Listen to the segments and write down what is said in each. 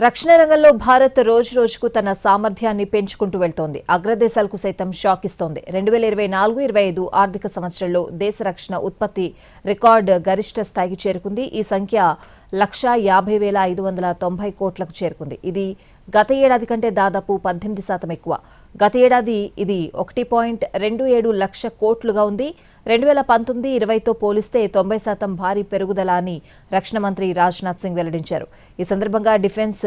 రక్షణ రంగంలో భారత్ రోజురోజుకు తన సామర్థ్యాన్ని పెంచుకుంటూ వెళ్తోంది. అగ్రదేశాలకు సైతం షాక్ ఇస్తోంది. 2024-25 ఆర్థిక సంవత్సరంలో దేశ రక్షణ ఉత్పత్తి రికార్డు గరిష్ట స్థాయికి చేరుకుంది. ఈ సంఖ్య 1,50,590 కోట్లకు చేరుకుంది. ఇది గత ఏడాది కంటే దాదాపు 18% ఎక్కువ. గత ఏడాది ఇది 1.27 లక్ష కోట్లుగా ఉంది. 2019-20తో పోలిస్తే 90% భారీ పెరుగుదల అని రక్షణ మంత్రి రాజ్నాథ్ సింగ్ వెల్లడించారు. ఈ సందర్భంగా డిఫెన్స్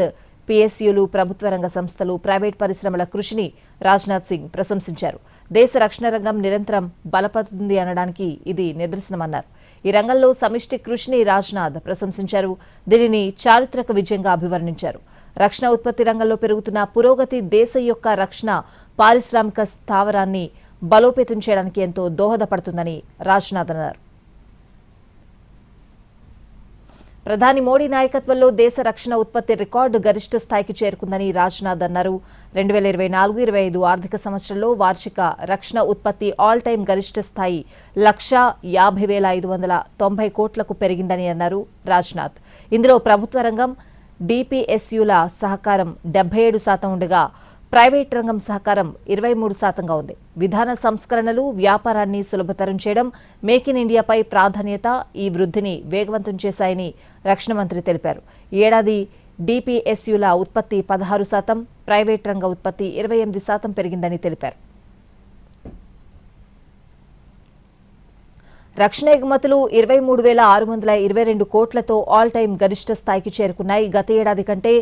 పిఎస్యులు, ప్రభుత్వ రంగ సంస్థలు, ప్రైవేట్ పరిశ్రమల కృషిని రాజ్నాథ్ సింగ్ ప్రశంసించారు. దేశ రక్షణ రంగం నిరంతరం బలపడుతుంది అనడానికి ఇది నిదర్శనమన్నారు. ఈ రంగంలో సమిష్టి కృషిని రాజ్నాథ్ ప్రశంసించారు. దీనిని చారిత్రక విజయంగా అభివర్ణించారు. రక్షణ ఉత్పత్తి రంగంలో పెరుగుతున్న పురోగతి దేశం యొక్క రక్షణ పారిశ్రామిక స్థావరాన్ని బలోపేతం చేయడానికి ఎంతో దోహదపడుతుందని రాజ్నాథ్ అన్నారు. ప్రధాని మోడీ నాయకత్వంలో దేశ రక్షణ ఉత్పత్తి రికార్డు గరిష్ట స్థాయికి చేరుకుందని రాజ్నాథ్ అన్నారు. 2024-25 ఆర్థిక సంవత్సరంలో వార్షిక రక్షణ ఉత్పత్తి ఆల్ టైం గరిష్ట స్థాయి 1,50,590 కోట్లకు పెరిగిందని అన్నారు రాజ్నాథ్. ఇందులో ప్రభుత్వ రంగం డిపిఎస్యుల సహకారం 77% ఉండగా ప్రైవేట్ రంగం సహకారం 23%గా ఉంది. విధాన సంస్కరణలు వ్యాపారాన్ని సులభతరం చేయడం, మేక్ ఇన్ ఇండియాపై ప్రాధాన్యత ఈ వృద్ధిని వేగవంతం చేశాయని రక్షణ మంత్రి తెలిపారు. ఈ ఏడాది డిపిఎస్యుల ఉత్పత్తి 16%, ప్రైవేట్ రంగ ఉత్పత్తి 28% పెరిగిందని తెలిపారు. రక్షణ ఎగుమతులు 23,622 కోట్లతో ఆల్ టైం గరిష్ట స్థాయికి చేరుకున్నాయి. గత ఏడాది కంటే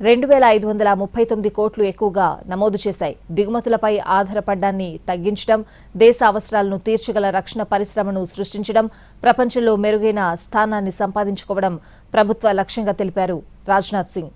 2,539 కోట్లు ఎక్కువగా నమోదు చేశాయి. దిగుమతులపై ఆధారపడ్డాన్ని తగ్గించడం, దేశ అవసరాలను తీర్చగల రక్షణ పరిశ్రమను సృష్టించడం, ప్రపంచంలో మెరుగైన స్థానాన్ని సంపాదించుకోవడం ప్రభుత్వ లక్ష్యంగా తెలిపారు రాజ్నాథ్ సింగ్.